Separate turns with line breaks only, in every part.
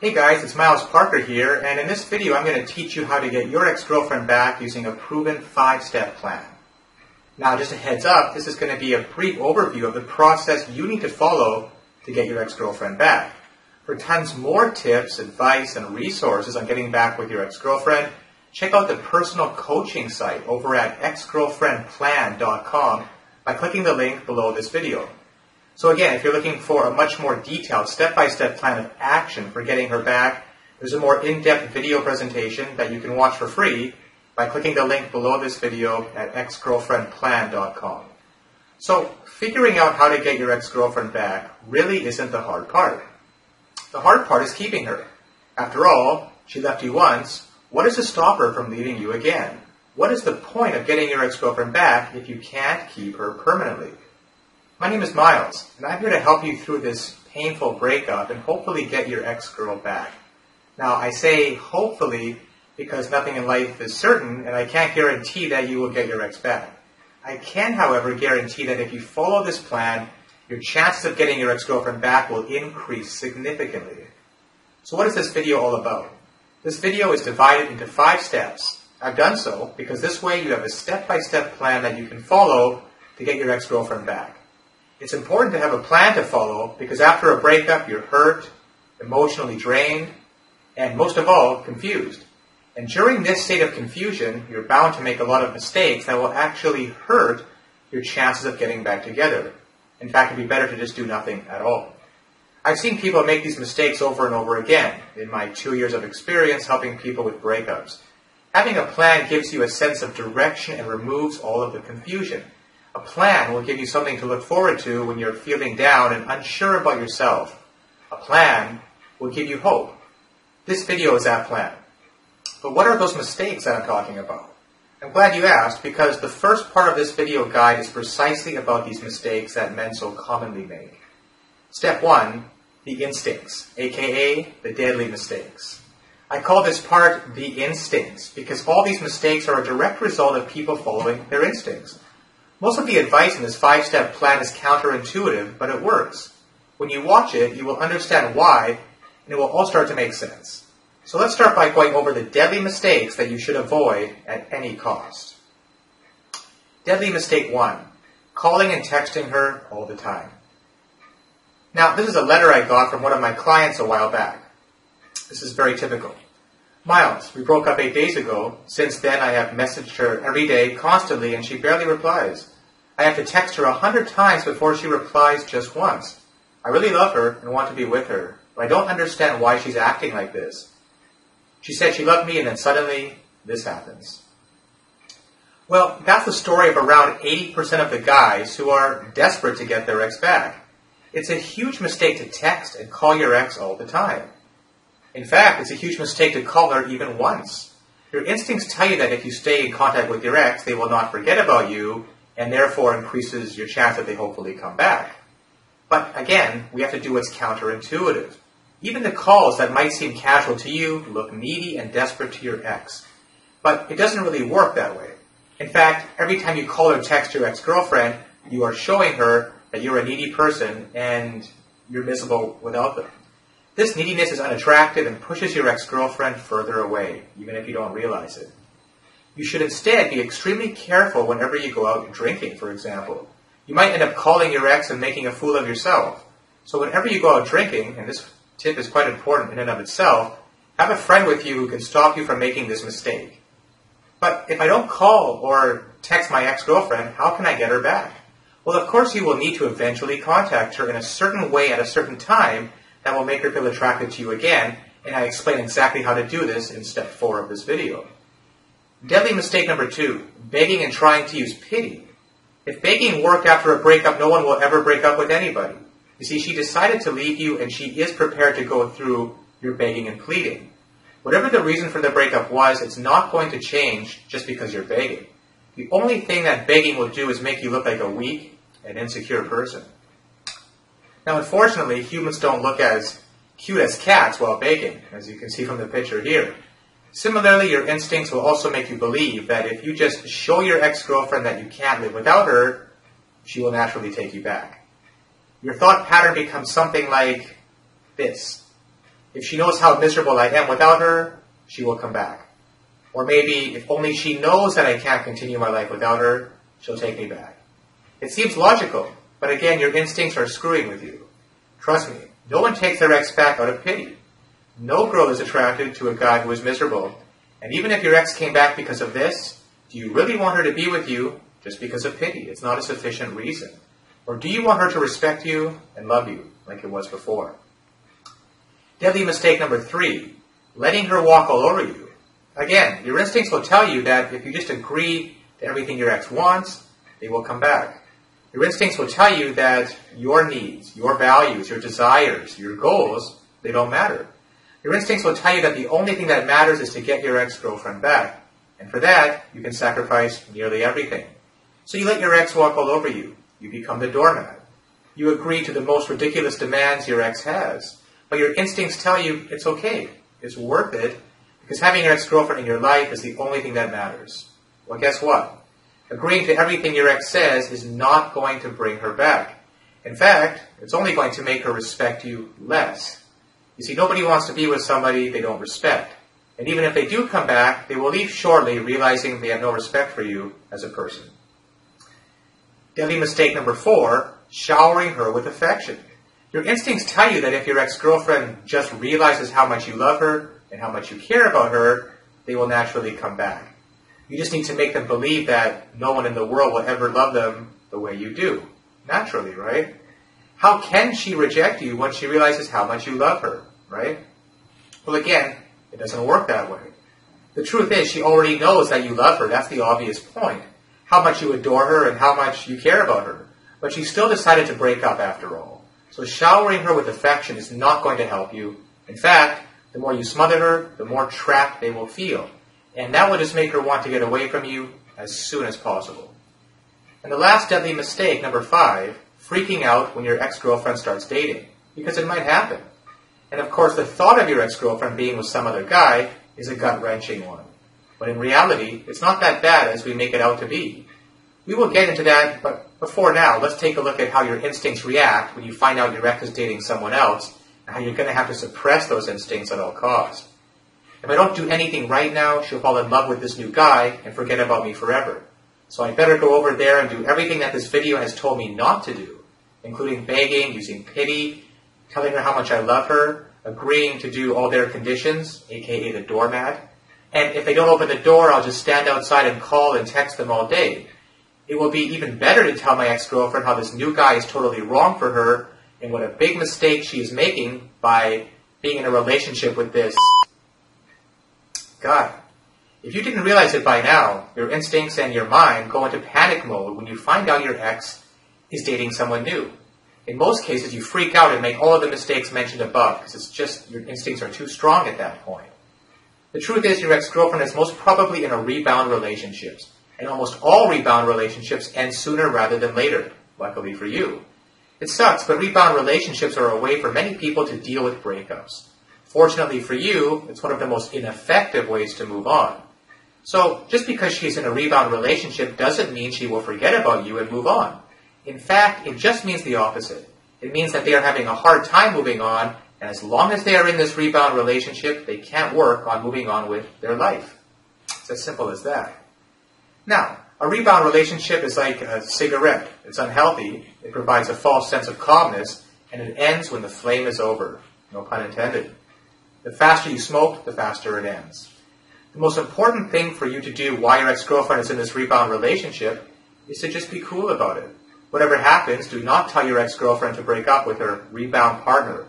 Hey guys, it's Miles Parker here, and in this video I'm going to teach you how to get your ex-girlfriend back using a proven 5-step plan. Now just a heads up, this is going to be a brief overview of the process you need to follow to get your ex-girlfriend back. For tons more tips, advice, and resources on getting back with your ex-girlfriend, check out the personal coaching site over at exgirlfriendplan.com by clicking the link below this video. So again, if you're looking for a much more detailed step-by-step plan of action for getting her back, there's a more in-depth video presentation that you can watch for free by clicking the link below this video at exgirlfriendplan.com. So figuring out how to get your ex-girlfriend back really isn't the hard part. The hard part is keeping her. After all, she left you once. What is to stop her from leaving you again? What is the point of getting your ex-girlfriend back if you can't keep her permanently? My name is Miles, and I'm here to help you through this painful breakup and hopefully get your ex-girl back. Now, I say hopefully because nothing in life is certain, and I can't guarantee that you will get your ex back. I can, however, guarantee that if you follow this plan, your chances of getting your ex-girlfriend back will increase significantly. So what is this video all about? This video is divided into 5 steps. I've done so because this way you have a step-by-step plan that you can follow to get your ex-girlfriend back. It's important to have a plan to follow because after a breakup, you're hurt, emotionally drained, and most of all, confused. And during this state of confusion, you're bound to make a lot of mistakes that will actually hurt your chances of getting back together. In fact, it'd be better to just do nothing at all. I've seen people make these mistakes over and over again in my 2 years of experience helping people with breakups. Having a plan gives you a sense of direction and removes all of the confusion. A plan will give you something to look forward to when you're feeling down and unsure about yourself. A plan will give you hope. This video is that plan. But what are those mistakes that I'm talking about? I'm glad you asked because the first part of this video guide is precisely about these mistakes that men so commonly make. Step 1, the instincts, aka the deadly mistakes. I call this part the instincts because all these mistakes are a direct result of people following their instincts. Most of the advice in this 5-step plan is counterintuitive, but it works. When you watch it, you will understand why, and it will all start to make sense. So let's start by going over the deadly mistakes that you should avoid at any cost. Deadly mistake 1, calling and texting her all the time. Now, this is a letter I got from one of my clients a while back. This is very typical. Miles, we broke up 8 days ago. Since then, I have messaged her every day, constantly, and she barely replies. I have to text her 100 times before she replies just once. I really love her and want to be with her, but I don't understand why she's acting like this. She said she loved me, and then suddenly, this happens. Well, that's the story of around 80% of the guys who are desperate to get their ex back. It's a huge mistake to text and call your ex all the time. In fact, it's a huge mistake to call her even once. Your instincts tell you that if you stay in contact with your ex, they will not forget about you, and therefore increases your chance that they hopefully come back. But again, we have to do what's counterintuitive. Even the calls that might seem casual to you look needy and desperate to your ex. But it doesn't really work that way. In fact, every time you call or text your ex-girlfriend, you are showing her that you're a needy person and you're miserable without them. This neediness is unattractive and pushes your ex-girlfriend further away, even if you don't realize it. You should instead be extremely careful whenever you go out drinking, for example. You might end up calling your ex and making a fool of yourself. So whenever you go out drinking, and this tip is quite important in and of itself, have a friend with you who can stop you from making this mistake. But if I don't call or text my ex-girlfriend, how can I get her back? Well, of course you will need to eventually contact her in a certain way at a certain time that will make her feel attracted to you again, and I explain exactly how to do this in step 4 of this video. Deadly mistake number 2, begging and trying to use pity. If begging worked after a breakup, no one will ever break up with anybody. You see, she decided to leave you, and she is prepared to go through your begging and pleading. Whatever the reason for the breakup was, it's not going to change just because you're begging. The only thing that begging will do is make you look like a weak and insecure person. Now, unfortunately, humans don't look as cute as cats while begging, as you can see from the picture here. Similarly, your instincts will also make you believe that if you just show your ex-girlfriend that you can't live without her, she will naturally take you back. Your thought pattern becomes something like this. If she knows how miserable I am without her, she will come back. Or maybe if only she knows that I can't continue my life without her, she'll take me back. It seems logical, but again, your instincts are screwing with you. Trust me, no one takes their ex back out of pity. No girl is attracted to a guy who is miserable. And even if your ex came back because of this, do you really want her to be with you just because of pity? It's not a sufficient reason. Or do you want her to respect you and love you like it was before? Deadly mistake number 3, letting her walk all over you. Again, your instincts will tell you that if you just agree to everything your ex wants, they will come back. Your instincts will tell you that your needs, your values, your desires, your goals, they don't matter. Your instincts will tell you that the only thing that matters is to get your ex-girlfriend back. And for that, you can sacrifice nearly everything. So you let your ex walk all over you. You become the doormat. You agree to the most ridiculous demands your ex has. But your instincts tell you it's okay. It's worth it. Because having your ex-girlfriend in your life is the only thing that matters. Well, guess what? Agreeing to everything your ex says is not going to bring her back. In fact, it's only going to make her respect you less. You see, nobody wants to be with somebody they don't respect. And even if they do come back, they will leave shortly, realizing they have no respect for you as a person. Deadly mistake number 4, showering her with affection. Your instincts tell you that if your ex-girlfriend just realizes how much you love her and how much you care about her, they will naturally come back. You just need to make them believe that no one in the world will ever love them the way you do. Naturally, right? How can she reject you when she realizes how much you love her, right? Well, again, it doesn't work that way. The truth is, she already knows that you love her. That's the obvious point. How much you adore her and how much you care about her. But she still decided to break up after all. So showering her with affection is not going to help you. In fact, the more you smother her, the more trapped they will feel. And that will just make her want to get away from you as soon as possible. And the last deadly mistake, number 5, freaking out when your ex-girlfriend starts dating. Because it might happen. And of course, the thought of your ex-girlfriend being with some other guy is a gut-wrenching one. But in reality, it's not that bad as we make it out to be. We will get into that, but before now, let's take a look at how your instincts react when you find out your ex is dating someone else, and how you're going to have to suppress those instincts at all costs. If I don't do anything right now, she'll fall in love with this new guy and forget about me forever. So I better go over there and do everything that this video has told me not to do, including begging, using pity, telling her how much I love her, agreeing to do all their conditions, aka the doormat. And if they don't open the door, I'll just stand outside and call and text them all day. It will be even better to tell my ex-girlfriend how this new guy is totally wrong for her and what a big mistake she is making by being in a relationship with this guy. If you didn't realize it by now, your instincts and your mind go into panic mode when you find out your ex is dating someone new. In most cases, you freak out and make all of the mistakes mentioned above because it's just your instincts are too strong at that point. The truth is your ex-girlfriend is most probably in a rebound relationship. And almost all rebound relationships end sooner rather than later, luckily for you. It sucks, but rebound relationships are a way for many people to deal with breakups. Fortunately for you, it's one of the most ineffective ways to move on. So, just because she's in a rebound relationship doesn't mean she will forget about you and move on. In fact, it just means the opposite. It means that they are having a hard time moving on, and as long as they are in this rebound relationship, they can't work on moving on with their life. It's as simple as that. Now, a rebound relationship is like a cigarette. It's unhealthy, it provides a false sense of calmness, and it ends when the flame is over. No pun intended. The faster you smoke, the faster it ends. The most important thing for you to do while your ex-girlfriend is in this rebound relationship is to just be cool about it. Whatever happens, do not tell your ex-girlfriend to break up with her rebound partner.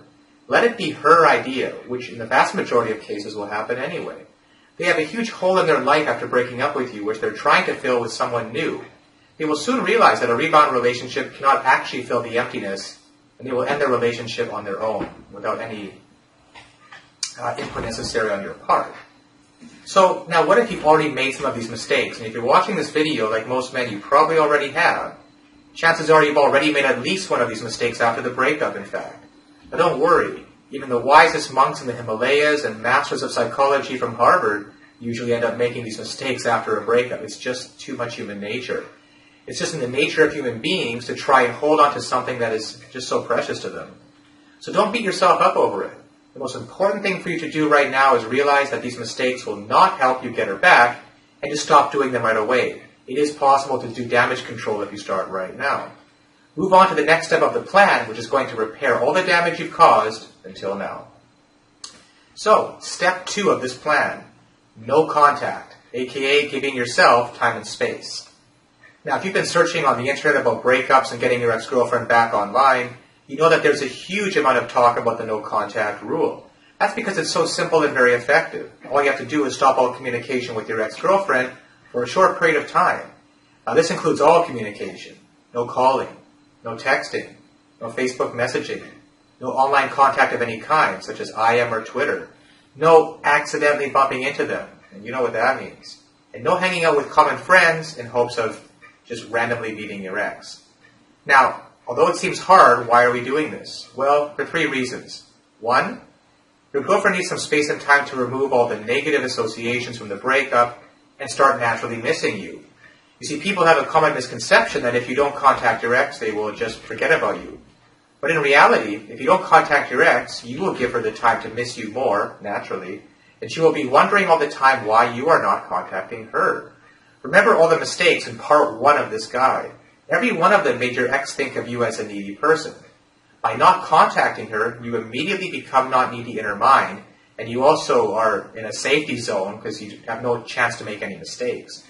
Let it be her idea, which in the vast majority of cases will happen anyway. They have a huge hole in their life after breaking up with you, which they're trying to fill with someone new. They will soon realize that a rebound relationship cannot actually fill the emptiness, and they will end their relationship on their own, without any input necessary on your part. So, now what if you've already made some of these mistakes? And if you're watching this video, like most men, you probably already have. Chances are you've already made at least one of these mistakes after the breakup, in fact. But don't worry. Even the wisest monks in the Himalayas and masters of psychology from Harvard usually end up making these mistakes after a breakup. It's just too much human nature. It's just in the nature of human beings to try and hold on to something that is just so precious to them. So don't beat yourself up over it. The most important thing for you to do right now is realize that these mistakes will not help you get her back, and to stop doing them right away. It is possible to do damage control if you start right now. Move on to the next step of the plan, which is going to repair all the damage you've caused until now. So, step 2 of this plan, no contact, aka giving yourself time and space. Now, if you've been searching on the internet about breakups and getting your ex-girlfriend back online, you know that there's a huge amount of talk about the no contact rule. That's because it's so simple and very effective. All you have to do is stop all communication with your ex-girlfriend for a short period of time. Now, this includes all communication, no calling, no texting, no Facebook messaging, no online contact of any kind, such as IM or Twitter, no accidentally bumping into them, and you know what that means, and no hanging out with common friends in hopes of just randomly meeting your ex. Now, although it seems hard, why are we doing this? Well, for 3 reasons. 1, your girlfriend needs some space and time to remove all the negative associations from the breakup and start naturally missing you. You see, people have a common misconception that if you don't contact your ex, they will just forget about you. But in reality, if you don't contact your ex, you will give her the time to miss you more, naturally, and she will be wondering all the time why you are not contacting her. Remember all the mistakes in part 1 of this guide. Every one of them made your ex think of you as a needy person. By not contacting her, you immediately become not needy in her mind, and you also are in a safety zone because you have no chance to make any mistakes.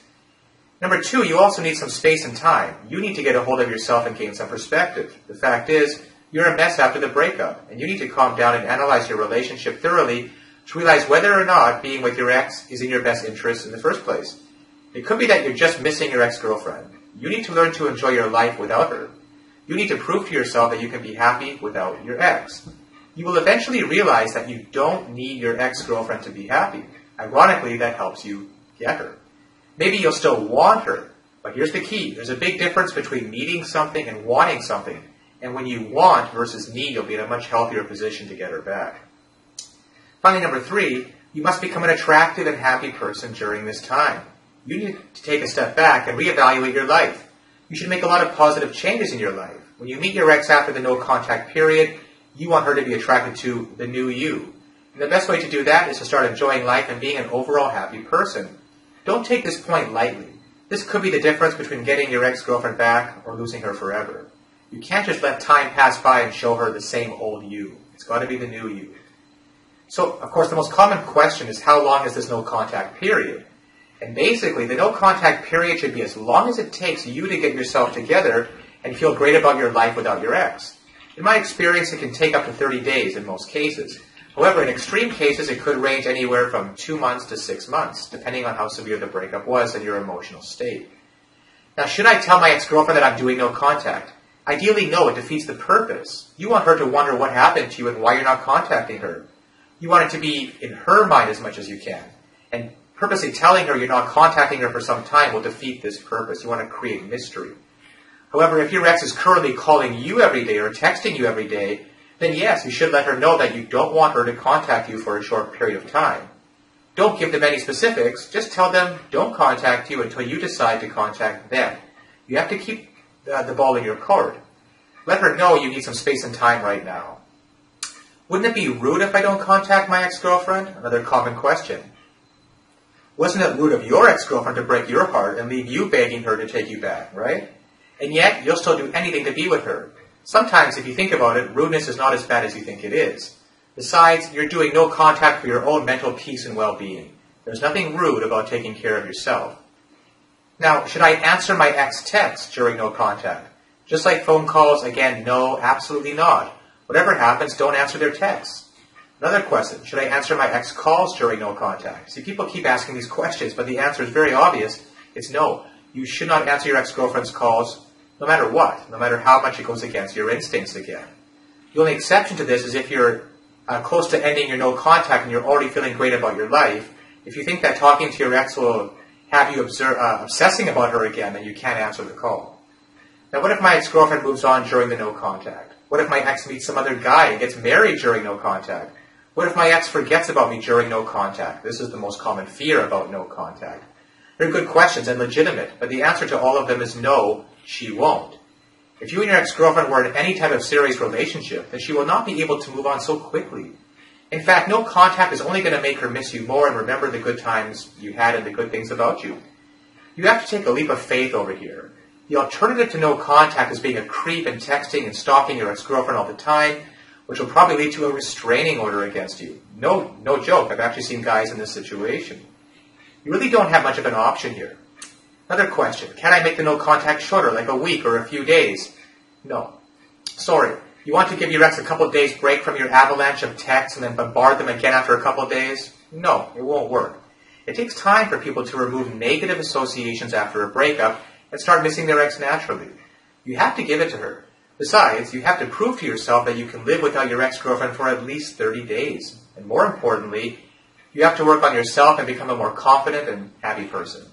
Number 2, you also need some space and time. You need to get a hold of yourself and gain some perspective. The fact is, you're a mess after the breakup, and you need to calm down and analyze your relationship thoroughly to realize whether or not being with your ex is in your best interest in the first place. It could be that you're just missing your ex-girlfriend. You need to learn to enjoy your life without her. You need to prove to yourself that you can be happy without your ex. You will eventually realize that you don't need your ex-girlfriend to be happy. Ironically, that helps you get her. Maybe you'll still want her, but here's the key. There's a big difference between needing something and wanting something. And when you want versus need, you'll be in a much healthier position to get her back. Finally, number 3, you must become an attractive and happy person during this time. You need to take a step back and reevaluate your life. You should make a lot of positive changes in your life. When you meet your ex after the no contact period, you want her to be attracted to the new you. And the best way to do that is to start enjoying life and being an overall happy person. Don't take this point lightly. This could be the difference between getting your ex-girlfriend back or losing her forever. You can't just let time pass by and show her the same old you. It's got to be the new you. So, of course, the most common question is how long is this no contact period? And basically, the no contact period should be as long as it takes you to get yourself together and feel great about your life without your ex. In my experience, it can take up to 30 days in most cases. However, in extreme cases, it could range anywhere from 2 months to 6 months, depending on how severe the breakup was and your emotional state. Now, should I tell my ex-girlfriend that I'm doing no contact? Ideally, no, it defeats the purpose. You want her to wonder what happened to you and why you're not contacting her. You want it to be in her mind as much as you can. And purposely telling her you're not contacting her for some time will defeat this purpose. You want to create mystery. However, if your ex is currently calling you every day or texting you every day, then yes, you should let her know that you don't want her to contact you for a short period of time. Don't give them any specifics. Just tell them don't contact you until you decide to contact them. You have to keep the ball in your court. Let her know you need some space and time right now. Wouldn't it be rude if I don't contact my ex-girlfriend? Another common question. Wasn't it rude of your ex-girlfriend to break your heart and leave you begging her to take you back, right? And yet, you'll still do anything to be with her. Sometimes, if you think about it, rudeness is not as bad as you think it is. Besides, you're doing no contact for your own mental peace and well-being. There's nothing rude about taking care of yourself. Now, should I answer my ex texts during no contact? Just like phone calls, again, no, absolutely not. Whatever happens, don't answer their texts. Another question, should I answer my ex calls during no contact? See, people keep asking these questions, but the answer is very obvious. It's no. You should not answer your ex-girlfriend's calls no matter what, no matter how much it goes against your instincts again. The only exception to this is if you're close to ending your no contact and you're already feeling great about your life. If you think that talking to your ex will have you obsessing about her again, then you can't answer the call. Now, what if my ex-girlfriend moves on during the no contact? What if my ex meets some other guy and gets married during no contact? What if my ex forgets about me during no contact? This is the most common fear about no contact. They're good questions and legitimate, but the answer to all of them is no, she won't. If you and your ex-girlfriend were in any type of serious relationship, then she will not be able to move on so quickly. In fact, no contact is only going to make her miss you more and remember the good times you had and the good things about you. You have to take a leap of faith over here. The alternative to no contact is being a creep and texting and stalking your ex-girlfriend all the time, which will probably lead to a restraining order against you. No joke, I've actually seen guys in this situation. You really don't have much of an option here. Another question, can I make the no contact shorter, like a week or a few days? No. Sorry. You want to give your ex a couple of days break from your avalanche of texts and then bombard them again after a couple of days? No, it won't work. It takes time for people to remove negative associations after a breakup and start missing their ex naturally. You have to give it to her. Besides, you have to prove to yourself that you can live without your ex-girlfriend for at least 30 days. And more importantly, you have to work on yourself and become a more confident and happy person.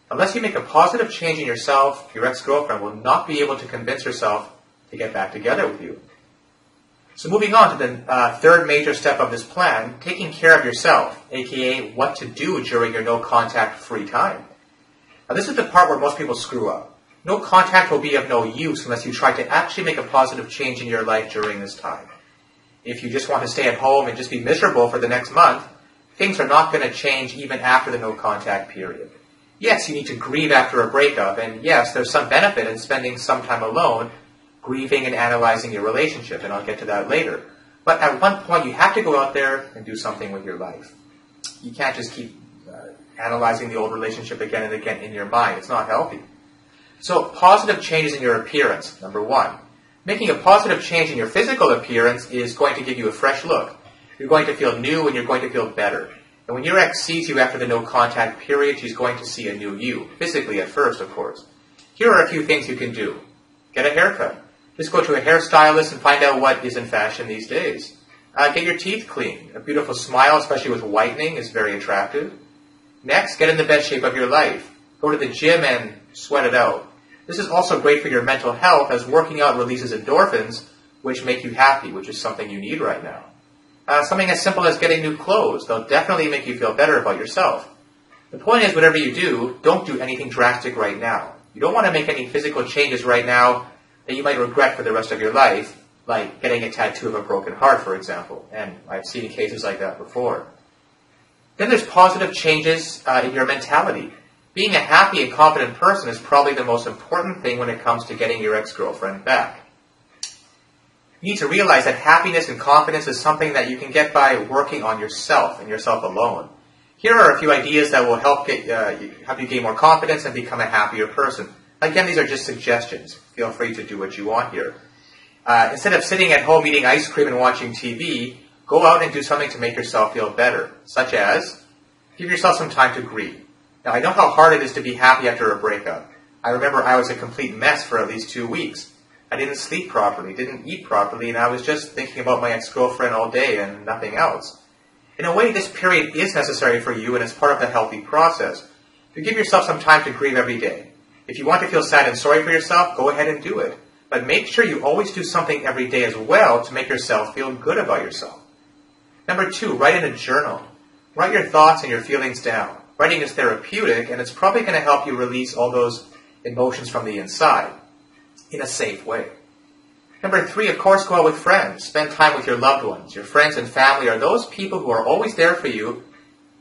Unless you make a positive change in yourself, your ex-girlfriend will not be able to convince herself to get back together with you. So moving on to the third major step of this plan, taking care of yourself, aka what to do during your no-contact free time. Now this is the part where most people screw up. No contact will be of no use unless you try to actually make a positive change in your life during this time. If you just want to stay at home and just be miserable for the next month, things are not going to change even after the no-contact period. Yes, you need to grieve after a breakup, and yes, there's some benefit in spending some time alone, grieving and analyzing your relationship, and I'll get to that later. But at one point, you have to go out there and do something with your life. You can't just keep analyzing the old relationship again and again in your mind. It's not healthy. So, positive changes in your appearance, number one. Making a positive change in your physical appearance is going to give you a fresh look. You're going to feel new and you're going to feel better. And when your ex sees you after the no-contact period, she's going to see a new you. Physically at first, of course. Here are a few things you can do. Get a haircut. Just go to a hairstylist and find out what is in fashion these days. Get your teeth cleaned. A beautiful smile, especially with whitening, is very attractive. Next, get in the best shape of your life. Go to the gym and sweat it out. This is also great for your mental health, as working out releases endorphins, which make you happy, which is something you need right now. Something as simple as getting new clothes. They'll definitely make you feel better about yourself. The point is, whatever you do, don't do anything drastic right now. You don't want to make any physical changes right now that you might regret for the rest of your life, like getting a tattoo of a broken heart, for example. And I've seen cases like that before. Then there's positive changes in your mentality. Being a happy and confident person is probably the most important thing when it comes to getting your ex-girlfriend back. You need to realize that happiness and confidence is something that you can get by working on yourself and yourself alone. Here are a few ideas that will help you gain more confidence and become a happier person. Again, these are just suggestions. Feel free to do what you want here. Instead of sitting at home eating ice cream and watching TV, go out and do something to make yourself feel better, such as give yourself some time to grieve. Now, I know how hard it is to be happy after a breakup. I remember I was a complete mess for at least 2 weeks. I didn't sleep properly, didn't eat properly, and I was just thinking about my ex-girlfriend all day and nothing else. In a way, this period is necessary for you, and it's part of the healthy process. You give yourself some time to grieve every day. If you want to feel sad and sorry for yourself, go ahead and do it. But make sure you always do something every day as well to make yourself feel good about yourself. Number 2, write in a journal. Write your thoughts and your feelings down. Writing is therapeutic, and it's probably going to help you release all those emotions from the inside in a safe way. Number 3, of course, go out with friends. Spend time with your loved ones. Your friends and family are those people who are always there for you,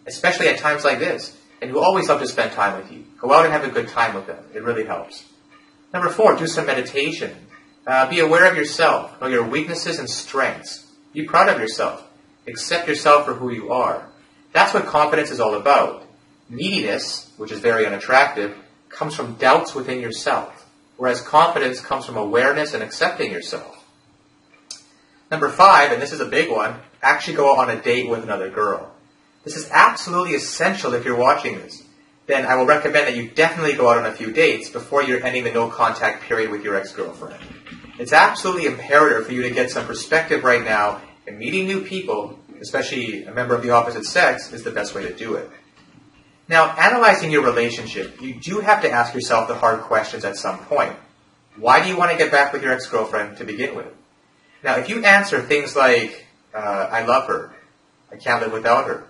especially at times like this, and who always love to spend time with you. Go out and have a good time with them. It really helps. Number 4, do some meditation. Be aware of yourself. Know your weaknesses and strengths. Be proud of yourself. Accept yourself for who you are. That's what confidence is all about. Neediness, which is very unattractive, comes from doubts within yourself, whereas confidence comes from awareness and accepting yourself. Number 5, and this is a big one, actually go on a date with another girl. This is absolutely essential if you're watching this. Then I will recommend that you definitely go out on a few dates before you're ending the no-contact period with your ex-girlfriend. It's absolutely imperative for you to get some perspective right now, and meeting new people, especially a member of the opposite sex, is the best way to do it. Now, analyzing your relationship, you do have to ask yourself the hard questions at some point. Why do you want to get back with your ex-girlfriend to begin with? Now, if you answer things like, I love her, I can't live without her,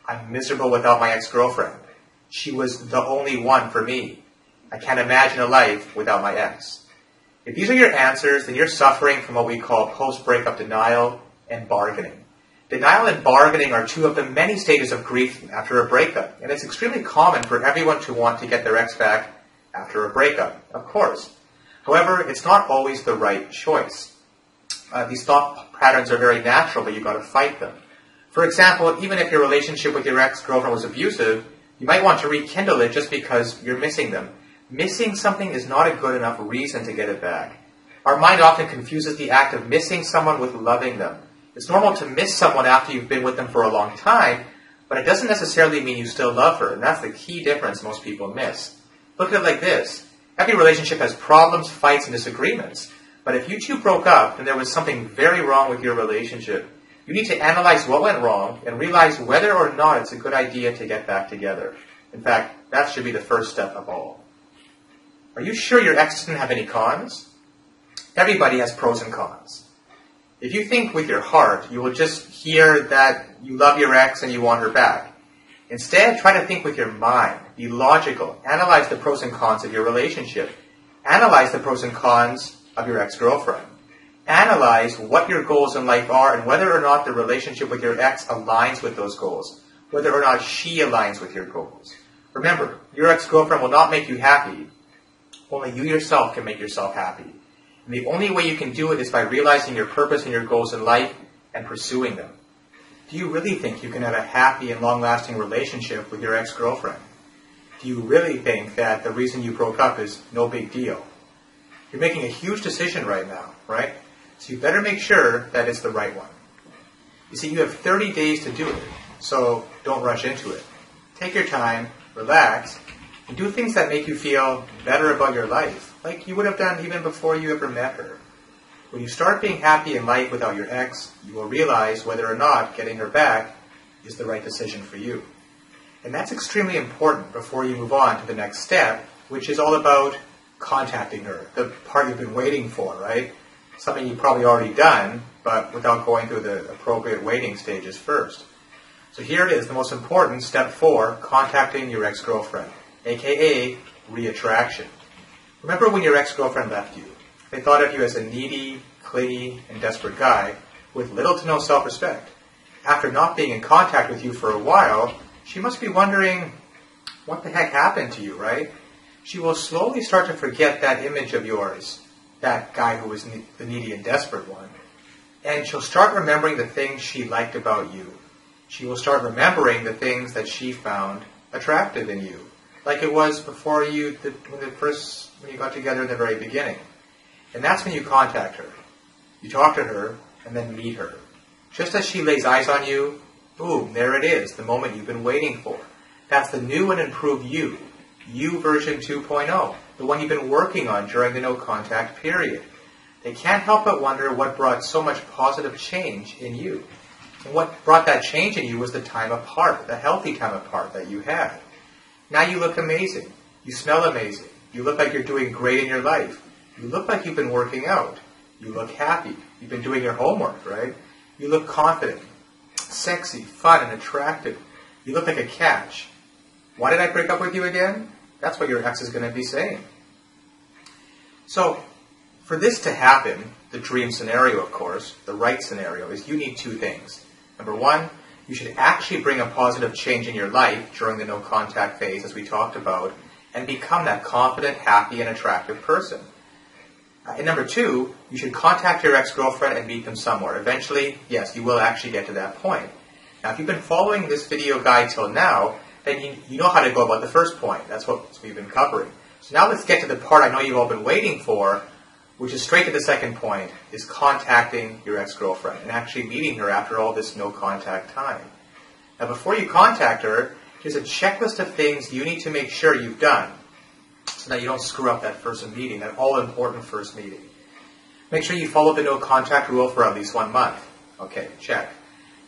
I'm miserable without my ex-girlfriend, she was the only one for me, I can't imagine a life without my ex. If these are your answers, then you're suffering from what we call post-breakup denial and bargaining. Denial and bargaining are two of the many stages of grief after a breakup, and it's extremely common for everyone to want to get their ex back after a breakup, of course. However, it's not always the right choice. These thought patterns are very natural, but you've got to fight them. For example, even if your relationship with your ex-girlfriend was abusive, you might want to rekindle it just because you're missing them. Missing something is not a good enough reason to get it back. Our mind often confuses the act of missing someone with loving them. It's normal to miss someone after you've been with them for a long time, but it doesn't necessarily mean you still love her, and that's the key difference most people miss. Look at it like this. Every relationship has problems, fights, and disagreements. But if you two broke up and there was something very wrong with your relationship, you need to analyze what went wrong and realize whether or not it's a good idea to get back together. In fact, that should be the first step of all. Are you sure your ex didn't have any cons? Everybody has pros and cons. If you think with your heart, you will just hear that you love your ex and you want her back. Instead, try to think with your mind. Be logical. Analyze the pros and cons of your relationship. Analyze the pros and cons of your ex-girlfriend. Analyze what your goals in life are and whether or not the relationship with your ex aligns with those goals. Whether or not she aligns with your goals. Remember, your ex-girlfriend will not make you happy. Only you yourself can make yourself happy. And the only way you can do it is by realizing your purpose and your goals in life and pursuing them. Do you really think you can have a happy and long-lasting relationship with your ex-girlfriend? Do you really think that the reason you broke up is no big deal? You're making a huge decision right now, right? So you better make sure that it's the right one. You see, you have 30 days to do it, so don't rush into it. Take your time, relax, and do things that make you feel better about your life, like you would have done even before you ever met her. When you start being happy in life without your ex, you will realize whether or not getting her back is the right decision for you. And that's extremely important before you move on to the next step, which is all about contacting her, the part you've been waiting for, right? Something you've probably already done, but without going through the appropriate waiting stages first. So here it is, the most important, step 4, contacting your ex-girlfriend, aka reattraction. Remember when your ex-girlfriend left you? They thought of you as a needy, clingy, and desperate guy with little to no self-respect. After not being in contact with you for a while, she must be wondering, what the heck happened to you, right? She will slowly start to forget that image of yours, that guy who was the needy and desperate one. And she'll start remembering the things she liked about you. She will start remembering the things that she found attractive in you, like it was before when you got together in the very beginning. And that's when you contact her. You talk to her, and then meet her. Just as she lays eyes on you, boom, there it is, the moment you've been waiting for. That's the new and improved you. You version 2.0, the one you've been working on during the no contact period. They can't help but wonder what brought so much positive change in you. And what brought that change in you was the time apart, the healthy time apart that you had. Now you look amazing. You smell amazing. You look like you're doing great in your life. You look like you've been working out. You look happy. You've been doing your homework, right? You look confident, sexy, fun, and attractive. You look like a catch. Why did I break up with you again? That's what your ex is going to be saying. So, for this to happen, the dream scenario, of course, the right scenario, is you need 2 things. Number 1, you should actually bring a positive change in your life during the no contact phase, as we talked about, and become that confident, happy, and attractive person. And number 2, you should contact your ex-girlfriend and meet them somewhere. Eventually, yes, you will actually get to that point. Now, if you've been following this video guide till now, then you know how to go about the first point. That's what we've been covering. So now let's get to the part I know you've all been waiting for, which is straight to the second point, is contacting your ex-girlfriend and actually meeting her after all this no contact time. Now, before you contact her, there's a checklist of things you need to make sure you've done, so that you don't screw up that first meeting, that all-important first meeting. Make sure you follow the no contact rule for at least 1 month. Okay, check.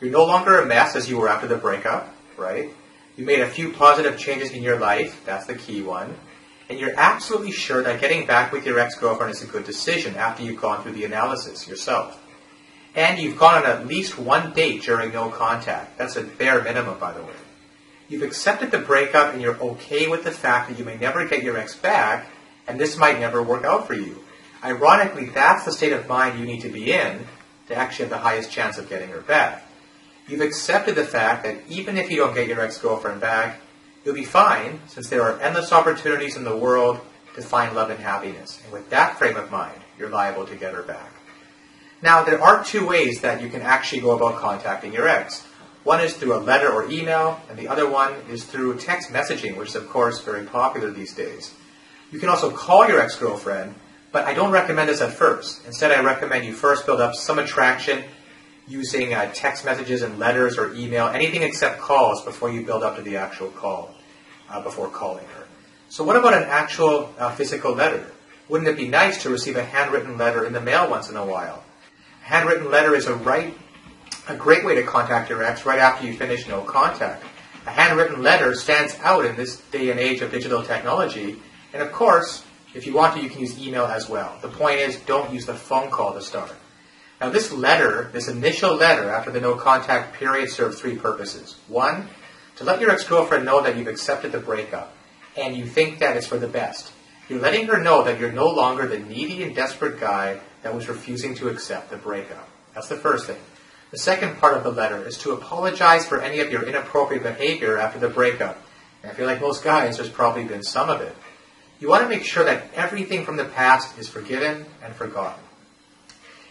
You're no longer a mess as you were after the breakup, right? You made a few positive changes in your life, that's the key one. And you're absolutely sure that getting back with your ex-girlfriend is a good decision after you've gone through the analysis yourself. And you've gone on at least 1 date during no contact. That's a bare minimum, by the way. You've accepted the breakup and you're okay with the fact that you may never get your ex back, and this might never work out for you. Ironically, that's the state of mind you need to be in to actually have the highest chance of getting her back. You've accepted the fact that even if you don't get your ex-girlfriend back, you'll be fine, since there are endless opportunities in the world to find love and happiness. And with that frame of mind, you're liable to get her back. Now, there are two ways that you can actually go about contacting your ex. One is through a letter or email, and the other one is through text messaging, which is, of course, very popular these days. You can also call your ex-girlfriend, but I don't recommend this at first. Instead, I recommend you first build up some attraction using text messages and letters or email, anything except calls, before you build up to the actual call, before calling her. So what about an actual physical letter? Wouldn't it be nice to receive a handwritten letter in the mail once in a while? A handwritten letter is a great way to contact your ex right after you finish no contact. A handwritten letter stands out in this day and age of digital technology, and of course, if you want to, you can use email as well. The point is, don't use the phone call to start. Now this letter, this initial letter after the no contact period, serves three purposes. One, to let your ex-girlfriend know that you've accepted the breakup, and you think that it's for the best. You're letting her know that you're no longer the needy and desperate guy that was refusing to accept the breakup. That's the first thing. The second part of the letter is to apologize for any of your inappropriate behavior after the breakup. And I feel like most guys, there's probably been some of it. You want to make sure that everything from the past is forgiven and forgotten.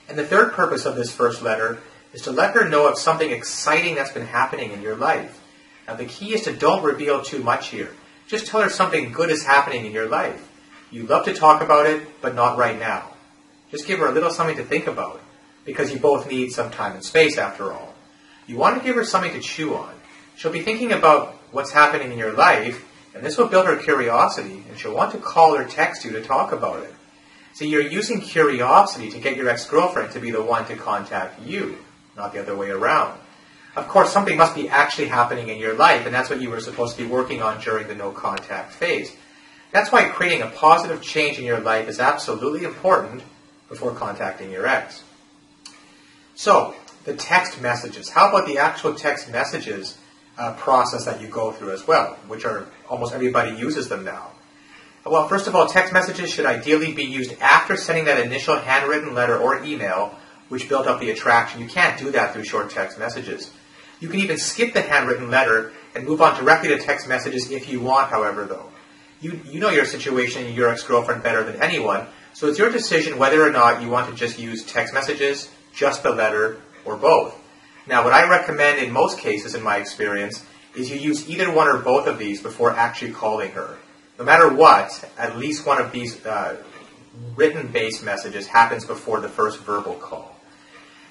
And the third purpose of this first letter is to let her know of something exciting that's been happening in your life. Now the key is to don't reveal too much here. Just tell her something good is happening in your life. You love to talk about it, but not right now. Just give her a little something to think about, because you both need some time and space after all. You want to give her something to chew on. She'll be thinking about what's happening in your life, and this will build her curiosity, and she'll want to call or text you to talk about it. So you're using curiosity to get your ex-girlfriend to be the one to contact you, not the other way around. Of course, something must be actually happening in your life, and that's what you were supposed to be working on during the no-contact phase. That's why creating a positive change in your life is absolutely important before contacting your ex. So, the text messages. How about the actual text messages process that you go through as well, which are almost everybody uses them now? Well, first of all, text messages should ideally be used after sending that initial handwritten letter or email, which built up the attraction. You can't do that through short text messages. You can even skip the handwritten letter and move on directly to text messages if you want, however, though. You know your situation and your ex-girlfriend better than anyone, so it's your decision whether or not you want to just use text messages, just the letter, or both. Now, what I recommend in most cases, in my experience, is you use either one or both of these before actually calling her. No matter what, at least one of these written-based messages happens before the first verbal call.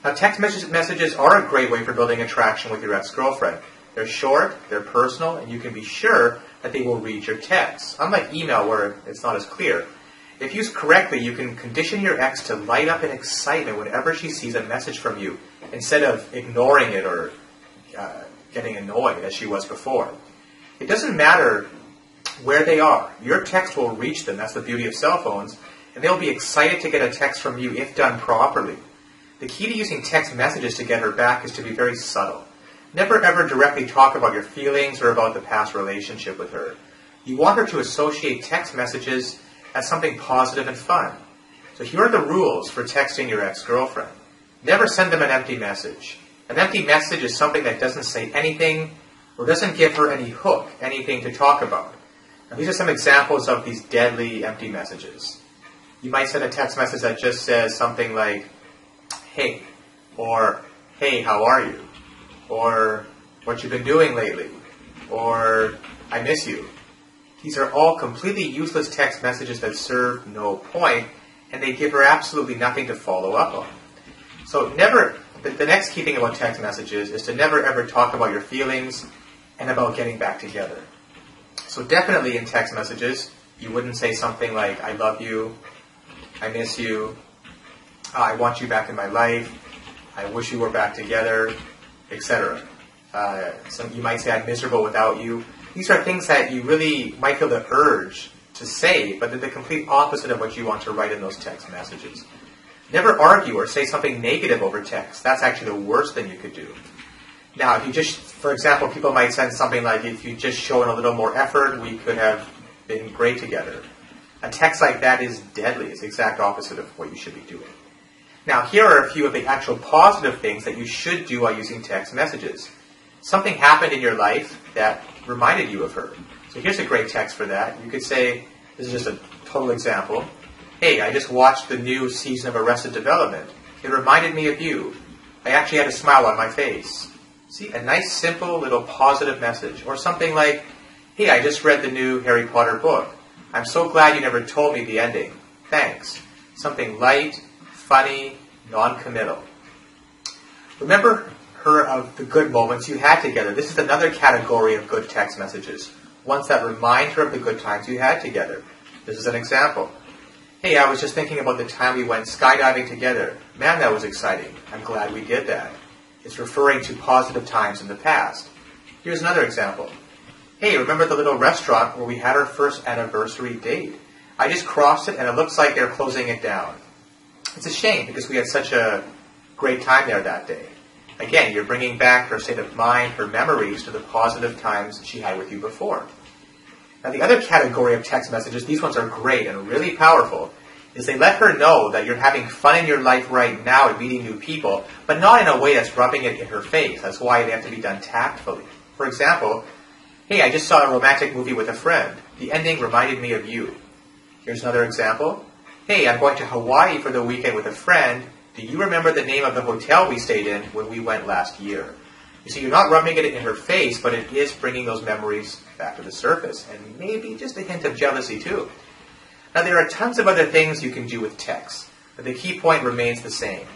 Now, text messages are a great way for building attraction with your ex-girlfriend. They're short, they're personal, and you can be sure that they will read your texts. Unlike email, where it's not as clear. If used correctly, you can condition your ex to light up in excitement whenever she sees a message from you, instead of ignoring it or getting annoyed as she was before. It doesn't matter where they are. Your text will reach them. That's the beauty of cell phones. And they'll be excited to get a text from you if done properly. The key to using text messages to get her back is to be very subtle. Never ever directly talk about your feelings or about the past relationship with her. You want her to associate text messages as something positive and fun. So here are the rules for texting your ex-girlfriend. Never send them an empty message. An empty message is something that doesn't say anything or doesn't give her any hook, anything to talk about. Now, these are some examples of these deadly empty messages. You might send a text message that just says something like, hey, or hey, how are you? Or what you've been doing lately? Or I miss you. These are all completely useless text messages that serve no point, and they give her absolutely nothing to follow up on. So the next key thing about text messages is to never ever talk about your feelings and about getting back together. So definitely in text messages, you wouldn't say something like, I love you, I miss you, I want you back in my life, I wish you were back together, etc. You might say, I'm miserable without you. These are things that you really might feel the urge to say, but they're the complete opposite of what you want to write in those text messages. Never argue or say something negative over text. That's actually the worst thing you could do. Now, if you just, for example, people might send something like, if you just show in a little more effort, we could have been great together. A text like that is deadly. It's the exact opposite of what you should be doing. Now, here are a few of the actual positive things that you should do while using text messages. Something happened in your life that reminded you of her. So here's a great text for that. You could say, this is just a total example, "Hey, I just watched the new season of Arrested Development. It reminded me of you. I actually had a smile on my face." See, a nice, simple, little positive message. Or something like, "Hey, I just read the new Harry Potter book. I'm so glad you never told me the ending. Thanks." Something light, funny, non-committal. Remember her of the good moments you had together. This is another category of good text messages. Ones that remind her of the good times you had together. This is an example. "Hey, I was just thinking about the time we went skydiving together. Man, that was exciting. I'm glad we did that." It's referring to positive times in the past. Here's another example. "Hey, remember the little restaurant where we had our first anniversary date? I just crossed it and it looks like they're closing it down. It's a shame because we had such a great time there that day." Again, you're bringing back her state of mind, her memories to the positive times she had with you before. Now, the other category of text messages, these ones are great and really powerful, is they let her know that you're having fun in your life right now and meeting new people, but not in a way that's rubbing it in her face. That's why they have to be done tactfully. For example, "Hey, I just saw a romantic movie with a friend. The ending reminded me of you." Here's another example. "Hey, I'm going to Hawaii for the weekend with a friend. Do you remember the name of the hotel we stayed in when we went last year?" You see, you're not rubbing it in her face, but it is bringing those memories back to the surface, and maybe just a hint of jealousy too. Now, there are tons of other things you can do with text, but the key point remains the same.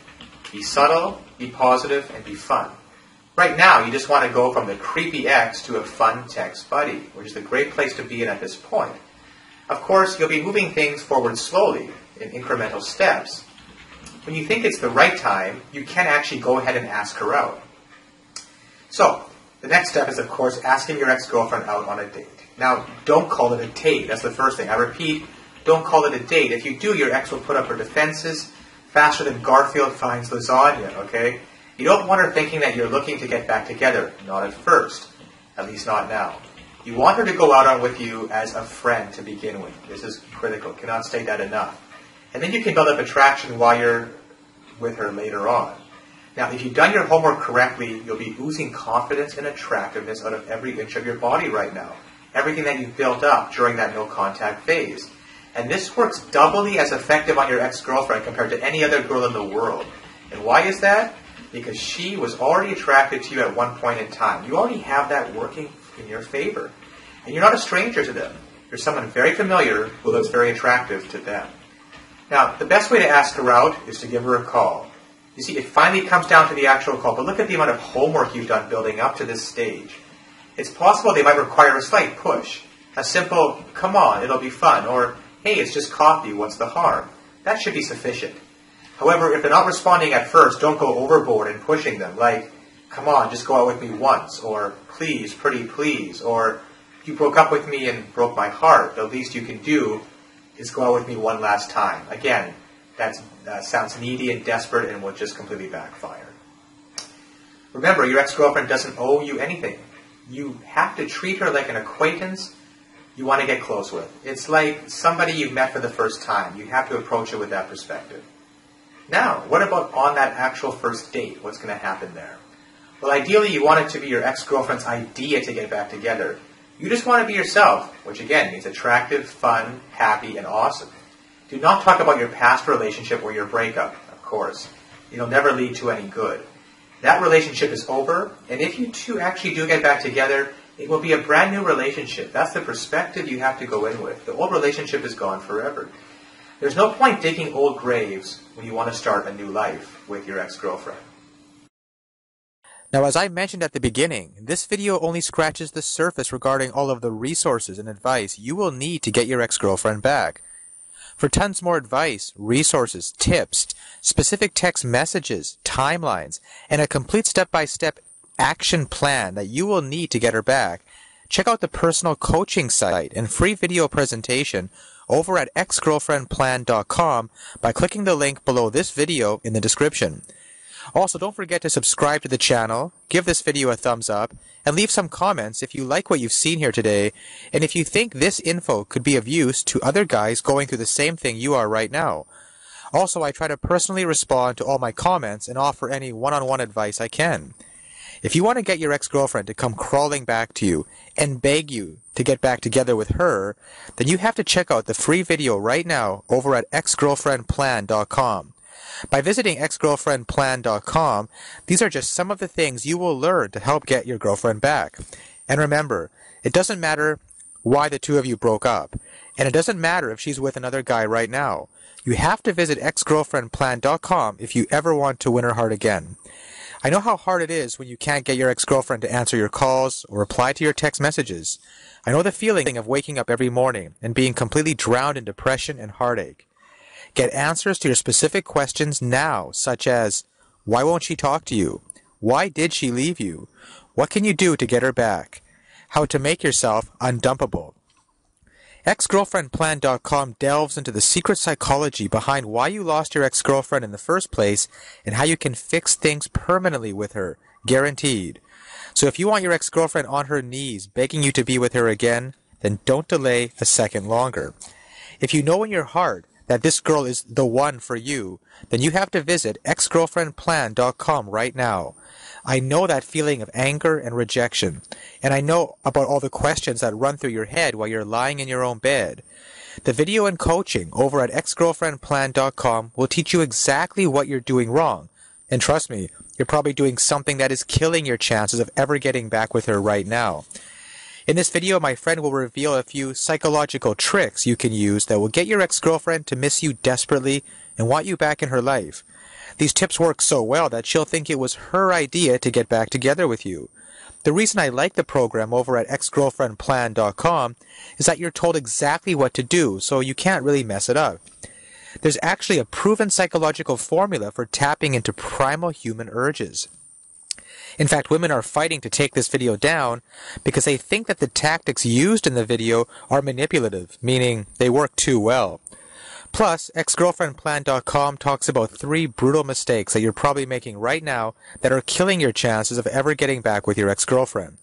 Be subtle, be positive, and be fun. Right now, you just want to go from the creepy ex to a fun text buddy, which is a great place to be in at this point. Of course, you'll be moving things forward slowly, in incremental steps. When you think it's the right time, you can actually go ahead and ask her out. So, the next step is, of course, asking your ex-girlfriend out on a date. Now, don't call it a date. That's the first thing. I repeat, don't call it a date. If you do, your ex will put up her defenses faster than Garfield finds lasagna, okay? You don't want her thinking that you're looking to get back together. Not at first. At least not now. You want her to go out on with you as a friend to begin with. This is critical. Cannot state that enough. And then you can build up attraction while you're with her later on. Now, if you've done your homework correctly, you'll be oozing confidence and attractiveness out of every inch of your body right now. Everything that you've built up during that no-contact phase. And this works doubly as effective on your ex-girlfriend compared to any other girl in the world. And why is that? Because she was already attracted to you at one point in time. You already have that working in your favor. And you're not a stranger to them. You're someone very familiar who looks very attractive to them. Now, the best way to ask her out is to give her a call. You see, it finally comes down to the actual call, but look at the amount of homework you've done building up to this stage. It's possible they might require a slight push. A simple, "Come on, it'll be fun," or "Hey, it's just coffee, what's the harm?" That should be sufficient. However, if they're not responding at first, don't go overboard in pushing them, like, "Come on, just go out with me once," or "Please, pretty please," or "You broke up with me and broke my heart. The least you can do is go out with me one last time." Again, that sounds needy and desperate and will just completely backfire. Remember, your ex-girlfriend doesn't owe you anything. You have to treat her like an acquaintance you want to get close with. It's like somebody you've met for the first time. You have to approach it with that perspective. Now, what about on that actual first date? What's going to happen there? Well, ideally, you want it to be your ex-girlfriend's idea to get back together. You just want to be yourself, which again means attractive, fun, happy, and awesome. Do not talk about your past relationship or your breakup, of course. It'll never lead to any good. That relationship is over, and if you two actually do get back together, it will be a brand new relationship. That's the perspective you have to go in with. The old relationship is gone forever. There's no point digging old graves when you want to start a new life with your ex-girlfriend. Now, as I mentioned at the beginning, this video only scratches the surface regarding all of the resources and advice you will need to get your ex-girlfriend back. For tons more advice, resources, tips, specific text messages, timelines, and a complete step-by-step action plan that you will need to get her back, check out the personal coaching site and free video presentation over at exgirlfriendplan.com by clicking the link below this video in the description. Also, don't forget to subscribe to the channel, give this video a thumbs up, and leave some comments if you like what you've seen here today, and if you think this info could be of use to other guys going through the same thing you are right now.
Also, I try to personally respond to all my comments and offer any one-on-one advice I can. If you want to get your ex-girlfriend to come crawling back to you and beg you to get back together with her, then you have to check out the free video right now over at exgirlfriendplan.com. By visiting exgirlfriendplan.com, these are just some of the things you will learn to help get your girlfriend back. And remember, it doesn't matter why the two of you broke up, and it doesn't matter if she's with another guy right now. You have to visit exgirlfriendplan.com if you ever want to win her heart again. I know how hard it is when you can't get your ex-girlfriend to answer your calls or reply to your text messages. I know the feeling of waking up every morning and being completely drowned in depression and heartache. Get answers to your specific questions now, such as, why won't she talk to you? Why did she leave you? What can you do to get her back? How to make yourself undumpable. Exgirlfriendplan.com delves into the secret psychology behind why you lost your ex-girlfriend in the first place and how you can fix things permanently with her, guaranteed. So if you want your ex-girlfriend on her knees begging you to be with her again, then don't delay a second longer. If you know in your heart that this girl is the one for you, then you have to visit exgirlfriendplan.com right now. I know that feeling of anger and rejection, and I know about all the questions that run through your head while you're lying in your own bed. The video and coaching over at exgirlfriendplan.com will teach you exactly what you're doing wrong. And trust me, you're probably doing something that is killing your chances of ever getting back with her right now. In this video, my friend will reveal a few psychological tricks you can use that will get your ex-girlfriend to miss you desperately and want you back in her life. These tips work so well that she'll think it was her idea to get back together with you. The reason I like the program over at exgirlfriendplan.com is that you're told exactly what to do, so you can't really mess it up. There's actually a proven psychological formula for tapping into primal human urges. In fact, women are fighting to take this video down because they think that the tactics used in the video are manipulative, meaning they work too well. Plus, exgirlfriendplan.com talks about 3 brutal mistakes that you're probably making right now that are killing your chances of ever getting back with your ex-girlfriend.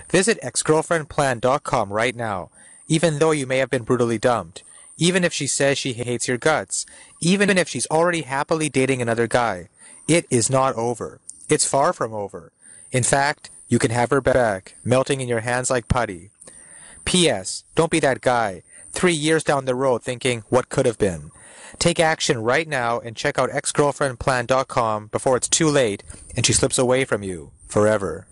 Visit exgirlfriendplan.com right now, even though you may have been brutally dumped, even if she says she hates your guts, even if she's already happily dating another guy. It is not over. It's far from over. In fact, you can have her back, melting in your hands like putty. P.S. Don't be that guy, 3 years down the road thinking, what could have been? Take action right now and check out exgirlfriendplan.com before it's too late and she slips away from you forever.